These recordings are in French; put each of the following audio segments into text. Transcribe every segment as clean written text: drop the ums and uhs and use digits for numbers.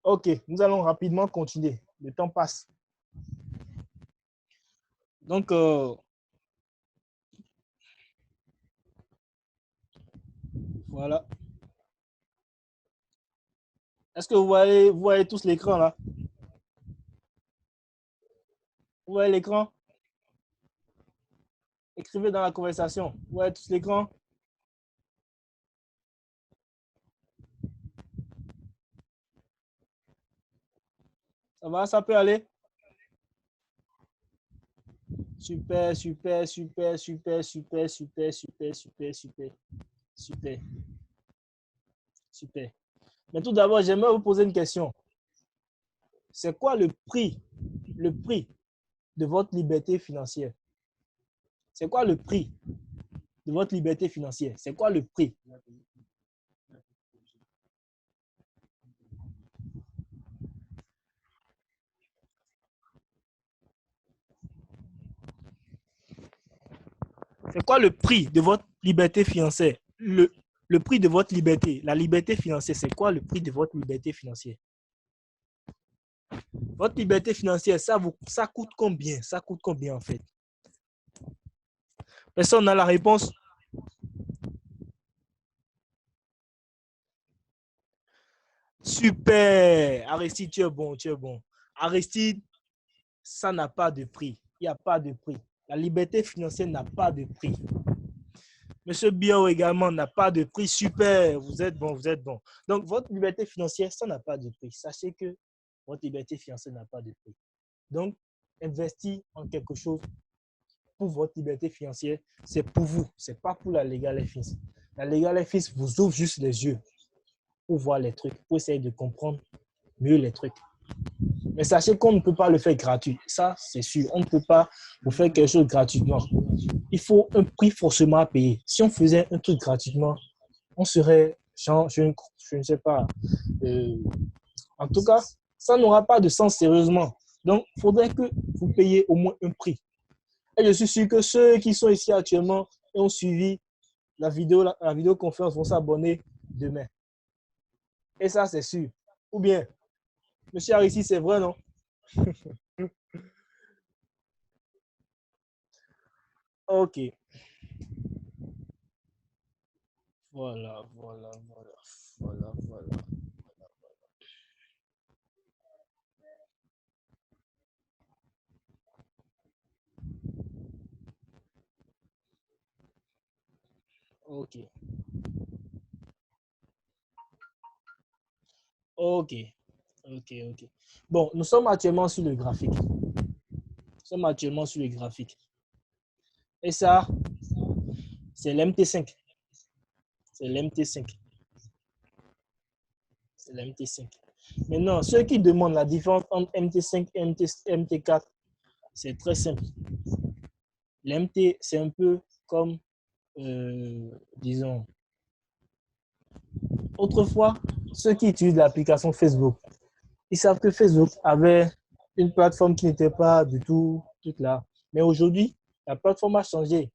Ok, nous allons rapidement continuer. Le temps passe. Donc, voilà. Est-ce que vous voyez tous l'écran là? Vous voyez l'écran? Écrivez dans la conversation. Vous voyez tous l'écran? Ça va, ça peut aller? Super, super, super, super, super, super, super, super, super, super, super. Mais tout d'abord, j'aimerais vous poser une question. C'est quoi le prix de votre liberté financière? C'est quoi le prix de votre liberté financière? C'est quoi le prix? C'est quoi le prix de votre liberté financière? Le prix de votre liberté, la liberté financière, c'est quoi le prix de votre liberté financière? Votre liberté financière, ça coûte combien? Ça coûte combien en fait? Personne n'a la réponse? Super! Aristide, tu es bon, tu es bon. Aristide, ça n'a pas de prix. Il n'y a pas de prix. La liberté financière n'a pas de prix. Monsieur Bio également n'a pas de prix. Super, vous êtes bon, vous êtes bon. Donc, votre liberté financière, ça n'a pas de prix. Sachez que votre liberté financière n'a pas de prix. Donc, investir en quelque chose pour votre liberté financière, c'est pour vous. Ce n'est pas pour la Legal FX. La Legal FX vous ouvre juste les yeux pour voir les trucs, pour essayer de comprendre mieux les trucs. Mais sachez qu'on ne peut pas le faire gratuit. Ça, c'est sûr. On ne peut pas vous faire quelque chose gratuitement. Il faut un prix forcément à payer. Si on faisait un truc gratuitement, on serait, je ne sais pas. Euh, en tout cas, ça n'aura pas de sens sérieusement. Donc, il faudrait que vous payiez au moins un prix. Et je suis sûr que ceux qui sont ici actuellement et ont suivi la vidéoconférence vont s'abonner demain. Et ça, c'est sûr. Ou bien, monsieur Arissi, c'est vrai, non? Ok. Voilà, voilà, voilà, voilà, voilà. Ok, ok, ok, ok. Bon, nous sommes actuellement sur le graphique. Nous sommes actuellement sur le graphique. Et ça, c'est l'MT5. C'est l'MT5. C'est l'MT5. Maintenant, ceux qui demandent la différence entre MT5 et MT4, c'est très simple. L'MT, c'est un peu comme, disons, autrefois, ceux qui utilisent l'application Facebook, ils savent que Facebook avait une plateforme qui n'était pas du tout toute là. Mais aujourd'hui, la plateforme a changé.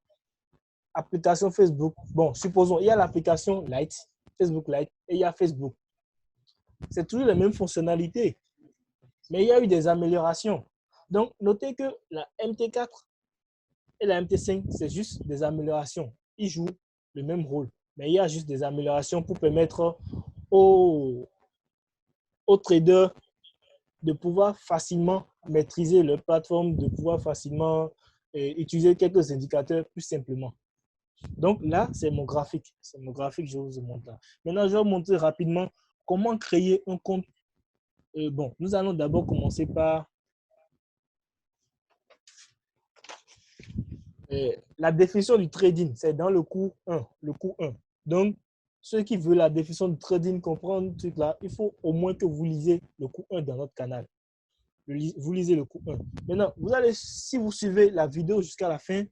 Application Facebook, bon, supposons, il y a l'application Lite, Facebook Lite, et il y a Facebook. C'est toujours les mêmes fonctionnalités, mais il y a eu des améliorations. Donc, notez que la MT4 et la MT5, c'est juste des améliorations. Ils jouent le même rôle, mais il y a juste des améliorations pour permettre aux, aux traders de pouvoir facilement maîtriser leur plateforme, de pouvoir facilement utiliser quelques indicateurs plus simplement. Donc là, c'est mon graphique. C'est mon graphique, je vous montre là. Maintenant, je vais vous montrer rapidement comment créer un compte. Bon, nous allons d'abord commencer par la définition du trading. C'est dans le cours 1. Le cours 1. Donc, ceux qui veulent la définition du trading, comprendre ce truc là, il faut au moins que vous lisez le cours 1 dans notre canal. Vous lisez le cours 1. Maintenant, vous allez, si vous suivez la vidéo jusqu'à la fin,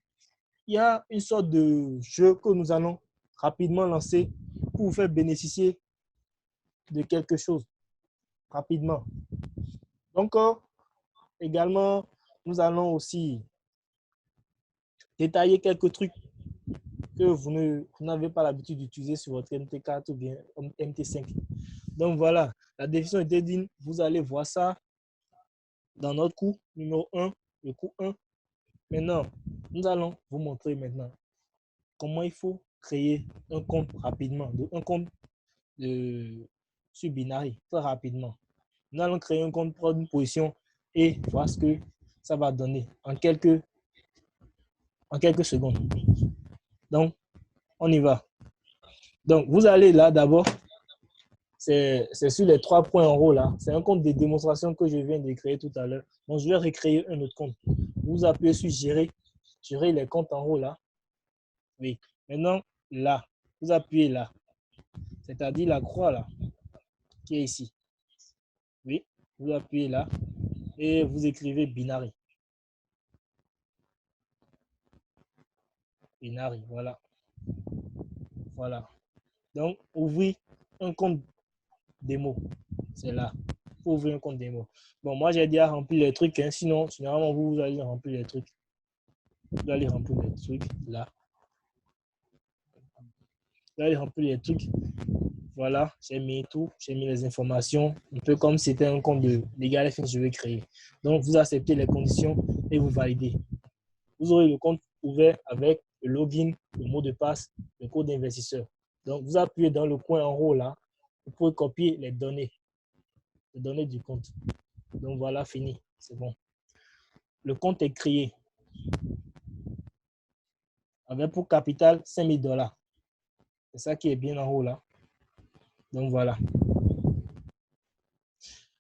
il y a une sorte de jeu que nous allons rapidement lancer pour vous faire bénéficier de quelque chose rapidement. Donc, également, nous allons aussi détailler quelques trucs que vous n'avez pas l'habitude d'utiliser sur votre MT4 ou bien MT5. Donc, voilà. La définition était digne. Vous allez voir ça dans notre cours numéro 1, le cours 1. Maintenant, nous allons vous montrer maintenant comment il faut créer un compte rapidement, un compte sur Binary, très rapidement. Nous allons créer un compte, prendre une position et voir ce que ça va donner en quelques secondes. Donc, on y va. Donc, vous allez là d'abord, c'est sur les 3 points en haut là. C'est un compte de démonstration que je viens de créer tout à l'heure. Donc, je vais recréer un autre compte. Vous appuyez sur gérer les comptes en haut là. Oui. Maintenant, là, vous appuyez là. C'est-à-dire la croix là, qui est ici. Oui, vous appuyez là et vous écrivez Binary. Binary, voilà. Voilà. Donc, ouvrez un compte démo. C'est là. Il faut ouvrir un compte démo. Bon, moi, j'ai déjà rempli les trucs. Hein. Sinon, généralement, vous allez remplir les trucs. Vous allez remplir les trucs là. Vous allez remplir les trucs. Voilà, j'ai mis tout. J'ai mis les informations. Un peu comme si c'était un compte de Legal FX que je vais créer. Donc, vous acceptez les conditions et vous validez. Vous aurez le compte ouvert avec le login, le mot de passe, le code d'investisseur. Donc, vous appuyez dans le coin en haut là. Vous pouvez copier les données du compte. Donc, voilà, fini. C'est bon. Le compte est créé avec pour capital 5 000 $. C'est ça qui est bien en haut là. Donc, voilà.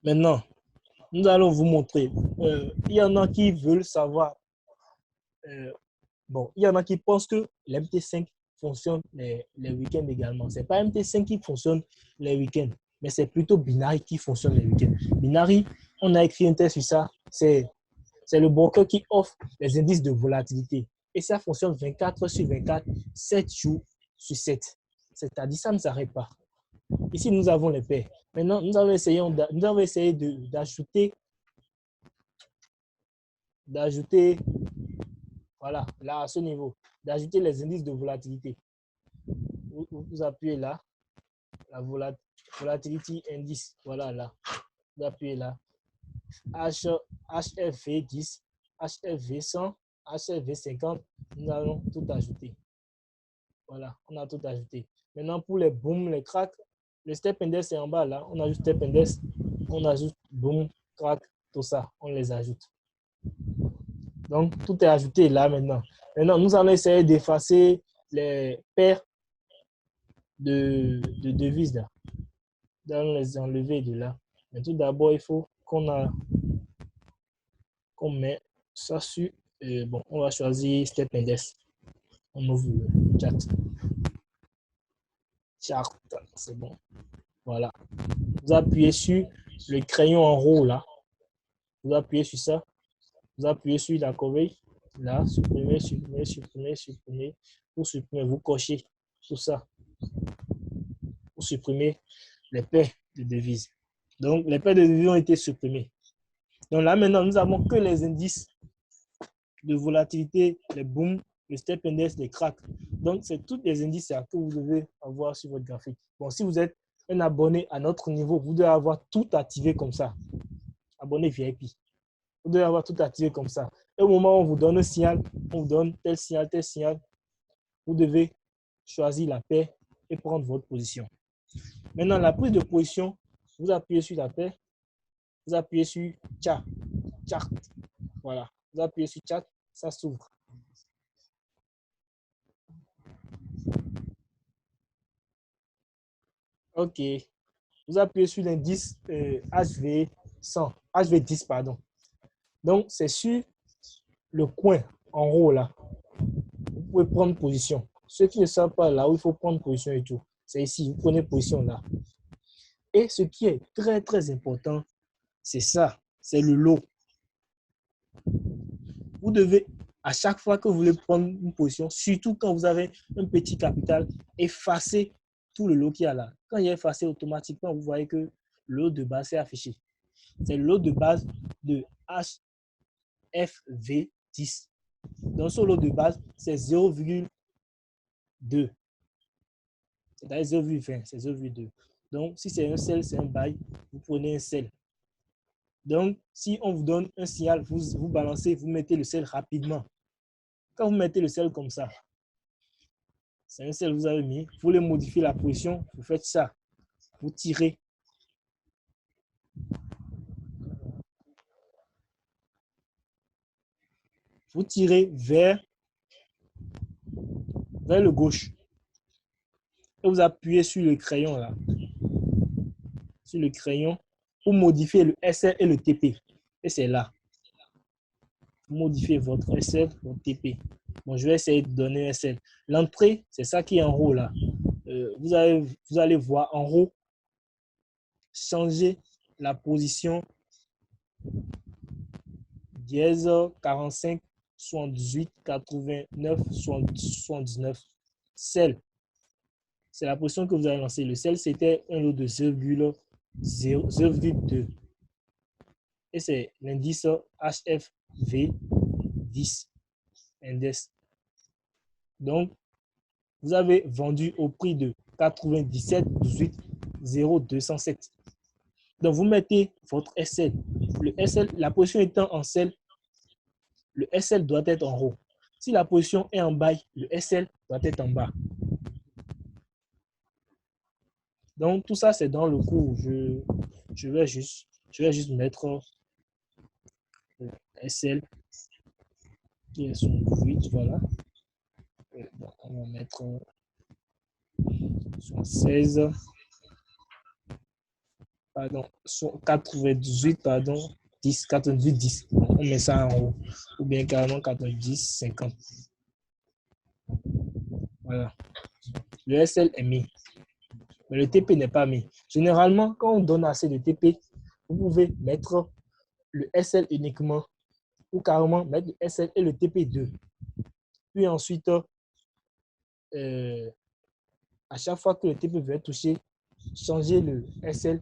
Maintenant, nous allons vous montrer. Il y en a qui veulent savoir. Bon, il y en a qui pensent que l'MT5 fonctionne les week-ends également. Ce n'est pas MT5 qui fonctionne les week-ends, mais c'est plutôt Binary qui fonctionne les week-ends. Binary, on a écrit un test sur ça. C'est le broker qui offre les indices de volatilité. Et ça fonctionne 24 sur 24, 7 jours sur 7. C'est-à-dire ça ne s'arrête pas. Ici, nous avons les paires. Maintenant, nous avons essayé d'ajouter, voilà, là, à ce niveau, d'ajouter les indices de volatilité. Vous appuyez là, la volatility index, voilà là. Vous appuyez là. HFV 10, HFV 100, HFV 50, nous allons tout ajouter. Voilà, on a tout ajouté. Maintenant, pour les boom, les cracks, le step index est en bas là. On ajoute step index, on ajoute boom, crack, tout ça, on les ajoute. Donc, tout est ajouté là maintenant. Maintenant, nous allons essayer d'effacer les paires de devises là. Nous allons les enlever de là. Mais tout d'abord, il faut qu'on met ça sur. Bon, on va choisir step index. On ouvre le chat. Chart, c'est bon. Voilà. Vous appuyez sur le crayon en haut là. Vous appuyez sur ça. Vous appuyez sur la corbeille. Là, supprimer, supprimer, supprimer, supprimer. Pour supprimer, vous cochez tout ça. Pour supprimer les paires de devises. Donc, les paires de devises ont été supprimées. Donc là, maintenant, nous n'avons que les indices de volatilité, les booms, le step index, les cracks. Donc, c'est tous les indices que vous devez avoir sur votre graphique. Bon, si vous êtes un abonné à notre niveau, vous devez avoir tout activé comme ça. Abonné VIP. Vous devez avoir tout activé comme ça. Et au moment où on vous donne un signal, on vous donne tel signal, vous devez choisir la paire et prendre votre position. Maintenant, la prise de position, vous appuyez sur la paire, vous appuyez sur chart. Voilà. Vous appuyez sur chat, ça s'ouvre. OK. Vous appuyez sur l'indice HV100, HV10, pardon. Donc, c'est sur le coin en haut là. Vous pouvez prendre position. Ceux qui ne savent pas là où il faut prendre position et tout, c'est ici, vous prenez position là. Et ce qui est très, très important, c'est ça, c'est le lot. Vous devez, à chaque fois que vous voulez prendre une position, surtout quand vous avez un petit capital, effacer tout le lot qu'il y a là. Quand il est effacé automatiquement, vous voyez que le lot de base est affiché. C'est le lot de base de HFV10. Donc, ce lot de base, c'est 0,2. C'est-à-dire 0,20, c'est 0,2. Donc, si c'est un sel, c'est un bail, vous prenez un sel. Donc, si on vous donne un signal, vous balancez, vous mettez le sel rapidement. Quand vous mettez le sel comme ça, c'est un sel que vous avez mis, vous voulez modifier la position, vous faites ça. Vous tirez. Vous tirez vers le gauche. Et vous appuyez sur le crayon là. Sur le crayon pour modifier le SL et le TP. Et c'est là. Vous modifiez votre SL, votre TP. Bon, je vais essayer de donner un SL. L'entrée, c'est ça qui est en haut là. Vous allez voir en haut, changer la position dièse 45, 78, 89, 79. Sel. C'est la position que vous avez lancée. Le sel, c'était un lot de 0,2. Et c'est l'indice HFV10 index. Donc, vous avez vendu au prix de 97,18,0207. Donc, vous mettez votre SL. Le SL, la position étant en sel, le SL doit être en haut. Si la position est en bas, le SL doit être en bas. Donc, tout ça, c'est dans le cours. Je vais juste mettre le SL qui est son 8, voilà. Bon, on va mettre son 16, pardon, son 98, pardon, 10, 98, 10. On met ça en haut. Ou bien carrément 90, 50. Voilà. Le SL est mis. Mais le TP n'est pas mis. Généralement, quand on donne assez de TP, vous pouvez mettre le SL uniquement ou carrément mettre le SL et le TP2. Puis ensuite, à chaque fois que le TP veut toucher, changer le SL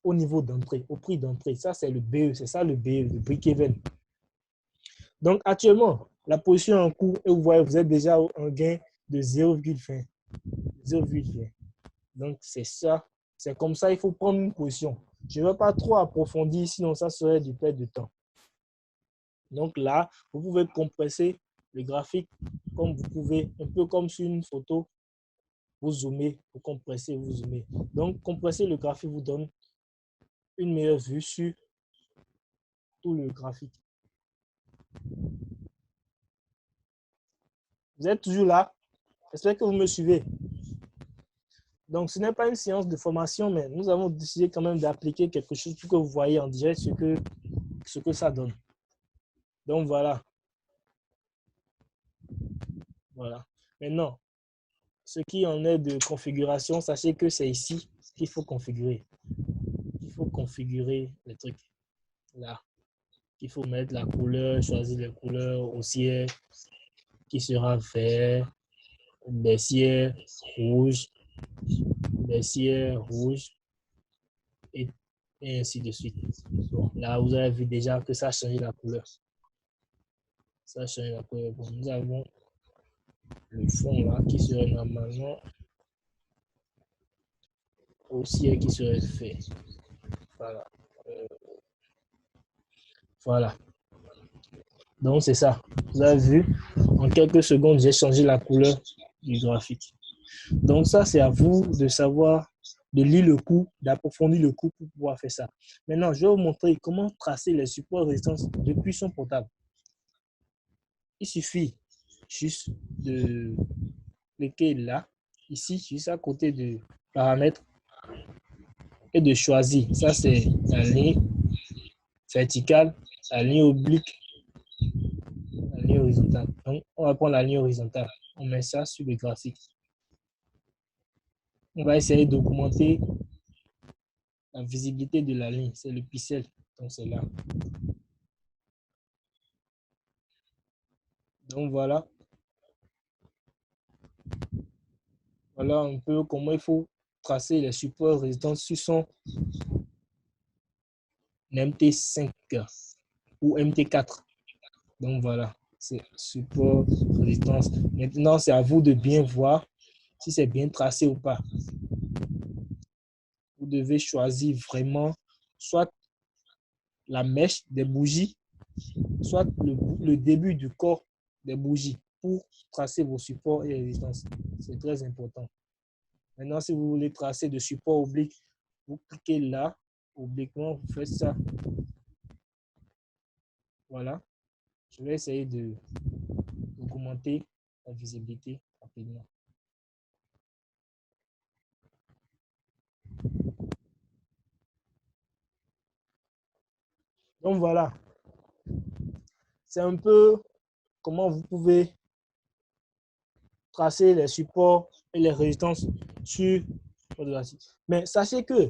au niveau d'entrée, au prix d'entrée. Ça, c'est le BE. C'est ça le BE, le break-even. Donc, actuellement, la position en cours, et vous voyez, vous êtes déjà un gain de 0,20. 0,20. Donc, c'est ça. C'est comme ça, il faut prendre une position. Je ne vais pas trop approfondir, sinon ça serait du perte de temps. Donc là, vous pouvez compresser le graphique comme vous pouvez, un peu comme sur une photo. Vous zoomez, vous compressez, vous zoomez. Donc, compresser le graphique vous donne une meilleure vue sur tout le graphique. Vous êtes toujours là? J'espère que vous me suivez. Donc, ce n'est pas une séance de formation, mais nous avons décidé quand même d'appliquer quelque chose pour que vous voyez en direct ce que ça donne. Donc, voilà. Voilà. Maintenant, ce qui en est de configuration, sachez que c'est ici qu'il faut configurer. Il faut configurer les trucs. Là. Il faut mettre la couleur, choisir les couleurs haussière qui sera vert, baissière, rouge, baissière, rouge, et ainsi de suite. Bon, là, vous avez vu déjà que ça a changé la couleur. Ça a changé la couleur. Bon, nous avons le fond là qui serait normalement haussière qui serait fait. Voilà. Voilà. Donc, c'est ça. Vous avez vu, en quelques secondes, j'ai changé la couleur du graphique. Donc, ça, c'est à vous de savoir, de lire le cours, d'approfondir le cours pour pouvoir faire ça. Maintenant, je vais vous montrer comment tracer les supports résistance depuis son portable. Il suffit juste de cliquer là, ici, juste à côté de paramètres et de choisir. Ça, c'est la ligne verticale, la ligne oblique, la ligne horizontale. Donc, on va prendre la ligne horizontale. On met ça sur le graphique. On va essayer d'augmenter la visibilité de la ligne. C'est le pixel. Donc, c'est là. Donc, voilà. Voilà un peu comment il faut tracer les supports résistants sur son MT5 ou MT4. Donc, voilà. C'est support résistance. Maintenant, c'est à vous de bien voir si c'est bien tracé ou pas. devez choisir vraiment soit la mèche des bougies, soit le début du corps des bougies pour tracer vos supports et résistances. C'est très important. Maintenant, si vous voulez tracer de support oblique, vous cliquez là, obliquement, vous faites ça. Voilà. Je vais essayer d'augmenter la visibilité rapidement. Donc voilà, c'est un peu comment vous pouvez tracer les supports et les résistances sur votre site. Mais sachez que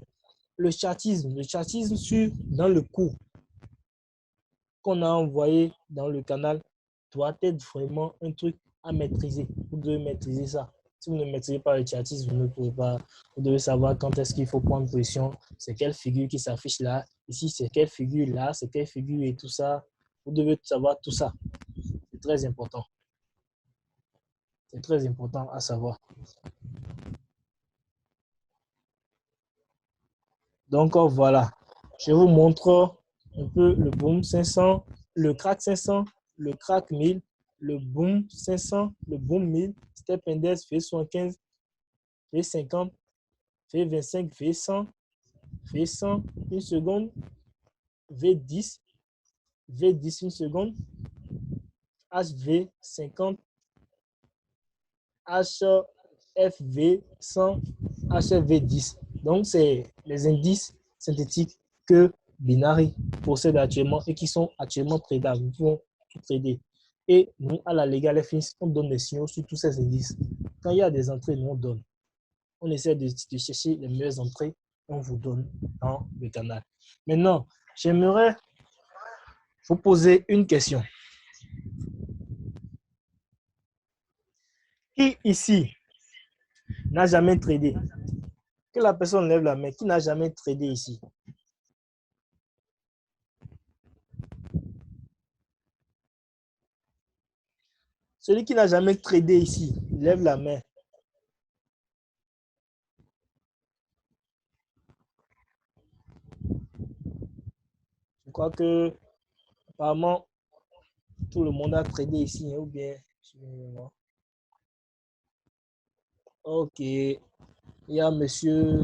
le chatisme dans le cours qu'on a envoyé dans le canal doit être vraiment un truc à maîtriser. Vous devez maîtriser ça. Si vous ne maîtrisez pas le chatisme, vous ne pouvez pas. Vous devez savoir quand est-ce qu'il faut prendre position, c'est quelle figure qui s'affiche là, ici c'est quelle figure là, c'est quelle figure et tout ça. Vous devez savoir tout ça. C'est très important. C'est très important à savoir. Donc voilà, je vous montre un peu le boom 500, le crack 500, le crack 1000, le boom 500, le boom 1000, step index V75, V50, V25, V100, V100, une seconde, V10, V10, une seconde, HV50, HFV100, HFV10. Donc, c'est les indices synthétiques que Binary possède actuellement et qui sont actuellement tradables. Nous pouvons tout trader. Et nous, à la Legal FX, on donne des signaux sur tous ces indices. Quand il y a des entrées, nous, on donne. On essaie de chercher les meilleures entrées. On vous donne dans le canal. Maintenant, j'aimerais vous poser une question. Qui ici n'a jamais tradé? Que la personne lève la main. Qui n'a jamais tradé ici? Celui qui n'a jamais tradé ici, lève la main. Je crois que apparemment tout le monde a tradé ici, ou bien. Ok. Il y a monsieur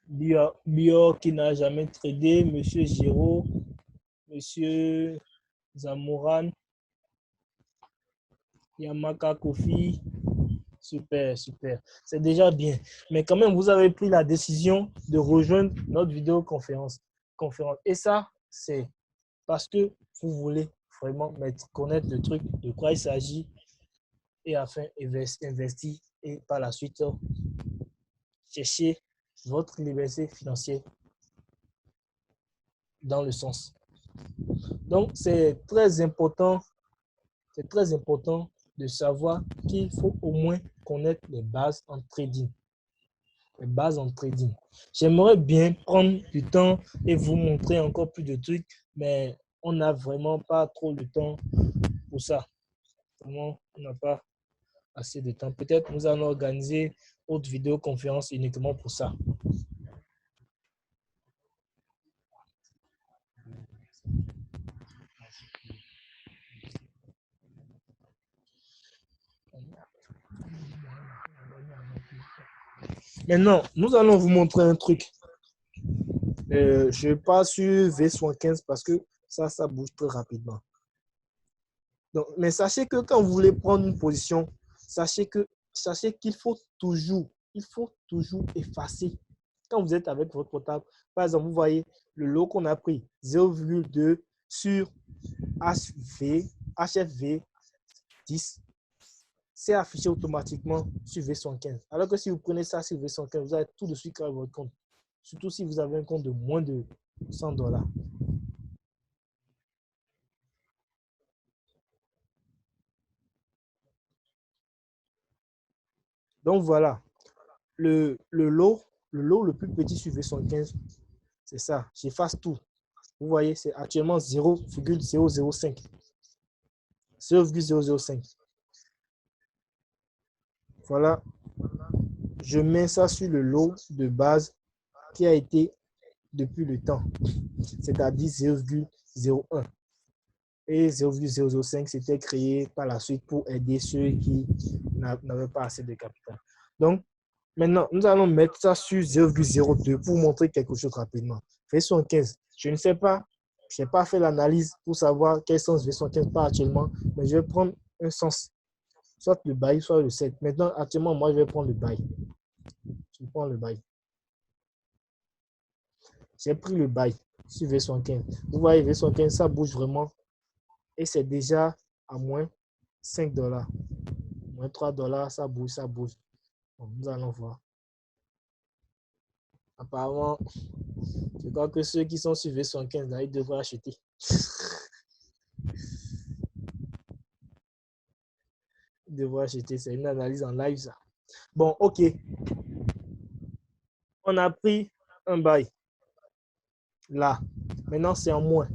Bio qui n'a jamais tradé, monsieur Giraud, monsieur Zamouran, Yamaka Kofi. Super, super. C'est déjà bien. Mais quand même, vous avez pris la décision de rejoindre notre vidéoconférence. Et ça, c'est parce que vous voulez vraiment connaître le truc, de quoi il s'agit, et afin investir et par la suite chercher votre liberté financière dans le sens. Donc, c'est très important de savoir qu'il faut au moins connaître les bases en trading. Les bases en trading. J'aimerais bien prendre du temps et vous montrer encore plus de trucs, mais on n'a vraiment pas trop de temps pour ça. Vraiment, on n'a pas assez de temps. Peut-être nous allons organiser autre vidéoconférence uniquement pour ça. Maintenant, nous allons vous montrer un truc. Je passe sur V75 parce que ça bouge très rapidement. Donc, mais sachez que quand vous voulez prendre une position, sachez qu'il faut toujours effacer. Quand vous êtes avec votre portable, par exemple, vous voyez le lot qu'on a pris, 0,2 sur HFV 10, c'est affiché automatiquement sur V115. Alors que si vous prenez ça sur V115, vous allez tout de suite créer votre compte. Surtout si vous avez un compte de moins de $100. Donc voilà, le lot le plus petit sur V115, c'est ça. J'efface tout. Vous voyez, c'est actuellement 0,005. 0,005. Voilà. je mets ça sur le lot de base qui a été depuis le temps, c'est-à-dire 0,01. Et 0,005, c'était créé par la suite pour aider ceux qui n'avaient pas assez de capital. Donc, maintenant, nous allons mettre ça sur 0,02 pour montrer quelque chose rapidement. V75, je ne sais pas, je n'ai pas fait l'analyse pour savoir quel sens V75 part actuellement, mais je vais prendre un sens, soit le bail, soit le 7. Maintenant, actuellement, moi, je vais prendre le bail. Je prends le bail. J'ai pris le bail sur V75. Vous voyez, V75, ça bouge vraiment et c'est déjà à moins 5 $. Moins 3 $, ça bouge, ça bouge. Bon, nous allons voir. Apparemment, je crois que ceux qui sont sur V75, là, ils devraient acheter. Ils devraient acheter. C'est une analyse en live, ça. Bon, OK. On a pris un bail. Là. Maintenant, c'est en moins.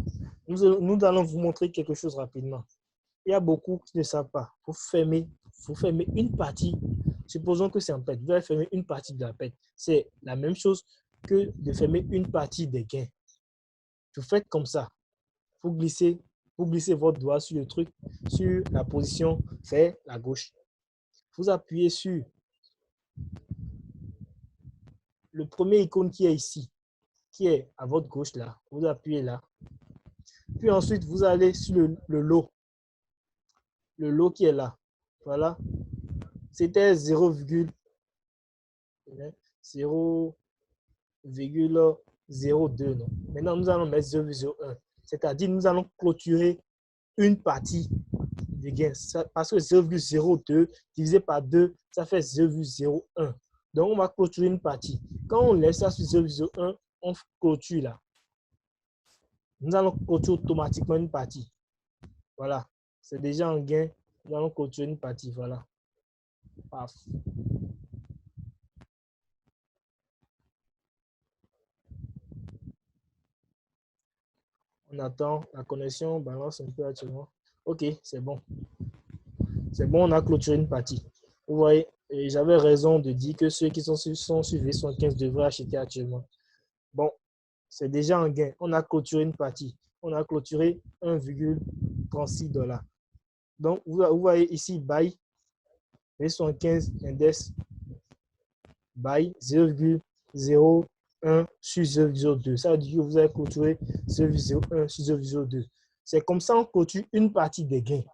Nous allons vous montrer quelque chose rapidement. Il y a beaucoup qui ne savent pas. Faut fermer une partie. Supposons que c'est en perte. Vous allez fermer une partie de la perte. C'est la même chose que de fermer une partie des gains. Vous faites comme ça. Vous glissez votre doigt sur le truc, sur la position vers la gauche. Vous appuyez sur le premier icône qui est ici, qui est à votre gauche là. Vous appuyez là. Puis ensuite, vous allez sur le lot. Le lot qui est là. Voilà. C'était 0,02. Non. Maintenant, nous allons mettre 0,01. C'est-à-dire, nous allons clôturer une partie du gain. Parce que 0,02 divisé par 2, ça fait 0,01. Donc, on va clôturer une partie. Quand on laisse ça sur 0,01, on clôture là. Nous allons clôturer automatiquement une partie. Voilà. C'est déjà en gain. Nous allons clôturer une partie. Voilà. Paf. On attend. La connexion balance un peu actuellement. OK, c'est bon. C'est bon, on a clôturé une partie. Vous voyez, j'avais raison de dire que ceux qui sont sur V75 devraient acheter actuellement. Bon, c'est déjà en gain. On a clôturé une partie. On a clôturé 1,36 $. Donc, vous voyez ici, buy, V75 index, buy 0,01 sur 0,02. Ça veut dire que vous avez clôturé 0,01 sur 0,02. C'est comme ça on clôture une partie des gains.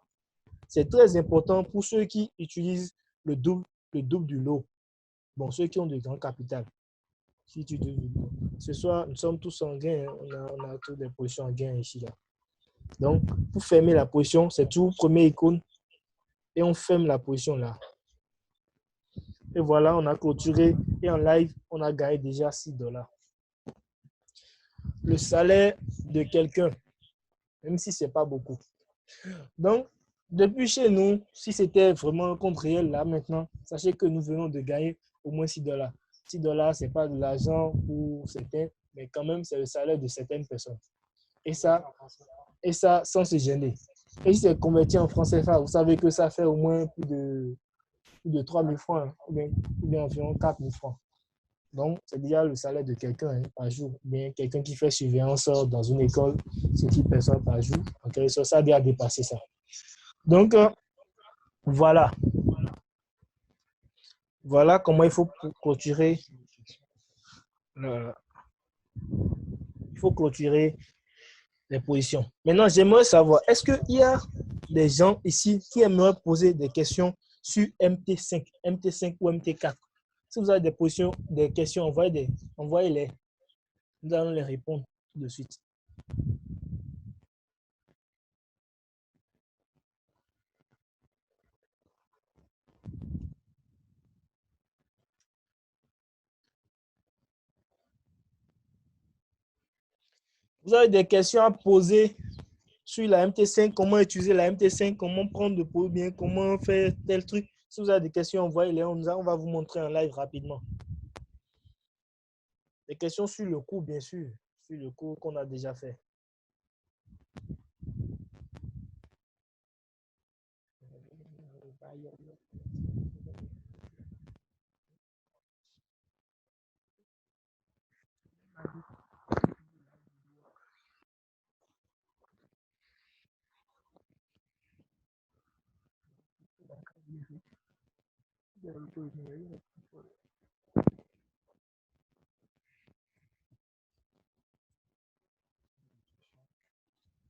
C'est très important pour ceux qui utilisent le double du lot. Bon, ceux qui ont de grands capital. Ce soir, nous sommes tous en gain. On a toutes les positions en gain ici. Là. Donc, pour fermer la position, c'est tout premier icône. Et on ferme la position là. Et voilà, on a clôturé. Et en live, on a gagné déjà 6 $. Le salaire de quelqu'un, même si ce n'est pas beaucoup. Donc, depuis chez nous, si c'était vraiment un compte réel là maintenant, sachez que nous venons de gagner au moins 6 $. 6 $, ce n'est pas de l'argent pour certains, mais quand même, c'est le salaire de certaines personnes. Et ça sans se gêner. Et si c'est converti en francs CFA, vous savez que ça fait au moins plus de 3 000 francs, hein, ou bien environ 4 000 francs. Donc, c'est déjà le salaire de quelqu'un par jour. Bien, quelqu'un qui fait surveillance dans une école, c'est 10 personnes par jour. En quelque sorte, ça a déjà dépassé ça. Donc, voilà. Voilà comment il faut clôturer. Il faut clôturer les positions. Maintenant, j'aimerais savoir, est-ce qu'il y a des gens ici qui aimeraient poser des questions sur MT5, MT5 ou MT4? Si vous avez des positions, des questions, envoyez-les. Nous allons les répondre tout de suite. Vous avez des questions à poser sur la MT5, comment utiliser la MT5, comment prendre de pot bien, comment faire tel truc. Si vous avez des questions, envoyez-les. On va vous montrer en live rapidement. Des questions sur le cours, bien sûr, sur le cours qu'on a déjà fait.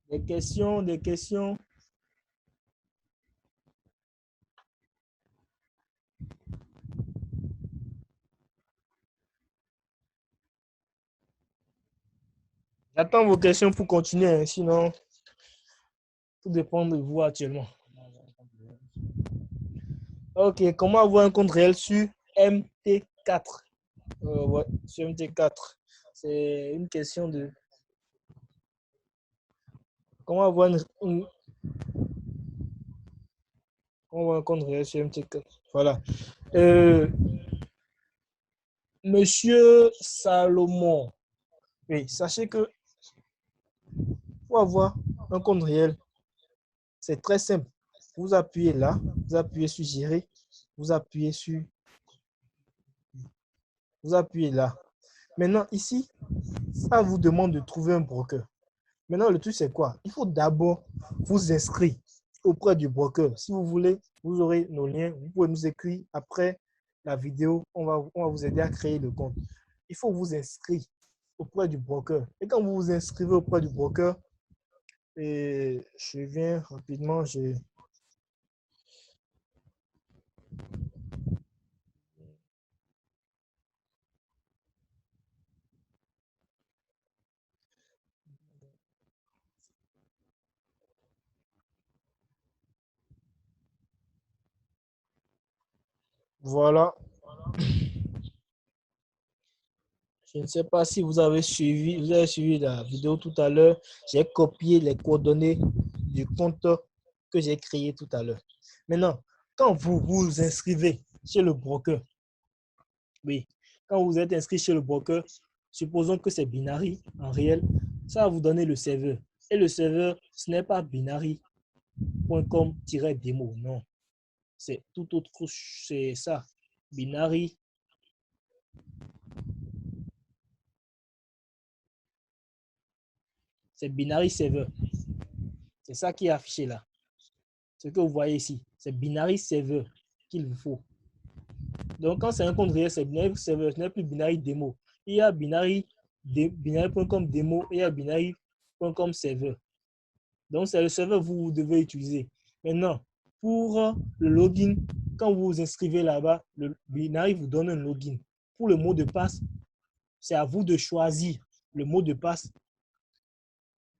Des questions, des questions. J'attends vos questions pour continuer, hein, sinon, tout dépend de vous actuellement. Ok, comment avoir un compte réel sur MT4? Ouais, sur MT4. C'est une question de comment avoir comment avoir un compte réel sur MT4. Voilà. Euh, Monsieur Salomon, oui, sachez que pour avoir un compte réel, c'est très simple. Vous appuyez là, vous appuyez sur gérer, vous appuyez sur, vous appuyez là. Maintenant, ici, ça vous demande de trouver un broker. Maintenant, le truc, c'est quoi? Il faut d'abord vous inscrire auprès du broker. Si vous voulez, vous aurez nos liens. Vous pouvez nous écrire après la vidéo. On va vous aider à créer le compte. Il faut vous inscrire auprès du broker. Et quand vous vous inscrivez auprès du broker, et je viens rapidement, voilà. Je ne sais pas si vous avez suivi la vidéo tout à l'heure. J'ai copié les coordonnées du compte que j'ai créé tout à l'heure. Maintenant, quand vous vous inscrivez chez le broker, oui, quand vous êtes inscrit chez le broker, supposons que c'est Binary en réel, ça va vous donner le serveur. Et le serveur, ce n'est pas binary.com-demo, non. C'est tout autre chose, c'est ça. Binary. C'est Binary Server. C'est ça qui est affiché là. Ce que vous voyez ici, c'est Binary Server qu'il vous faut. Donc, quand c'est un compte réel, c'est Binary Server, ce n'est plus Binary Demo. Il y a binary.com Demo et il y a binary.com Server. Donc, c'est le serveur que vous devez utiliser. Maintenant, pour le login, quand vous vous inscrivez là-bas, le Binary vous donne un login. Pour le mot de passe, c'est à vous de choisir le mot de passe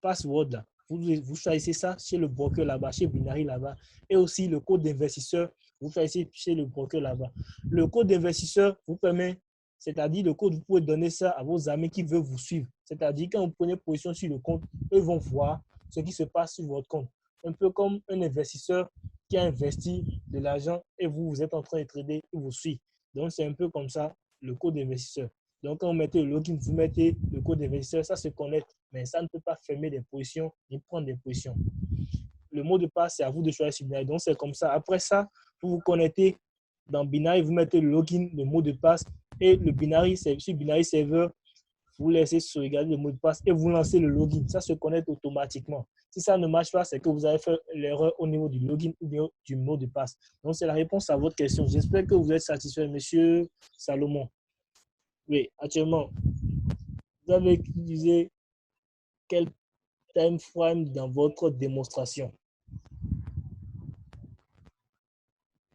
password là. Vous choisissez ça chez le broker là-bas, chez Binary là-bas. Et aussi le code d'investisseur, vous choisissez chez le broker là-bas. Le code d'investisseur vous permet, c'est-à-dire le code, vous pouvez donner ça à vos amis qui veulent vous suivre. C'est-à-dire quand vous prenez position sur le compte, eux vont voir ce qui se passe sur votre compte. Un peu comme un investisseur qui a investi de l'argent et vous êtes en train de trader, il vous suit. Donc c'est un peu comme ça le code d'investisseur. Donc, quand vous mettez le login, vous mettez le code d'investisseur, ça se connecte, mais ça ne peut pas fermer des positions ni prendre des positions. Le mot de passe, c'est à vous de choisir sur Binary. Donc, c'est comme ça. Après ça, vous vous connectez dans Binary, vous mettez le login, le mot de passe et le Binary, sur Binary Server, vous laissez sauvegarder le mot de passe et vous lancez le login. Ça se connecte automatiquement. Si ça ne marche pas, c'est que vous avez fait l'erreur au niveau du login ou bien du mot de passe. Donc, c'est la réponse à votre question. J'espère que vous êtes satisfait, monsieur Salomon. Oui, actuellement, vous avez utilisé quel time frame dans votre démonstration?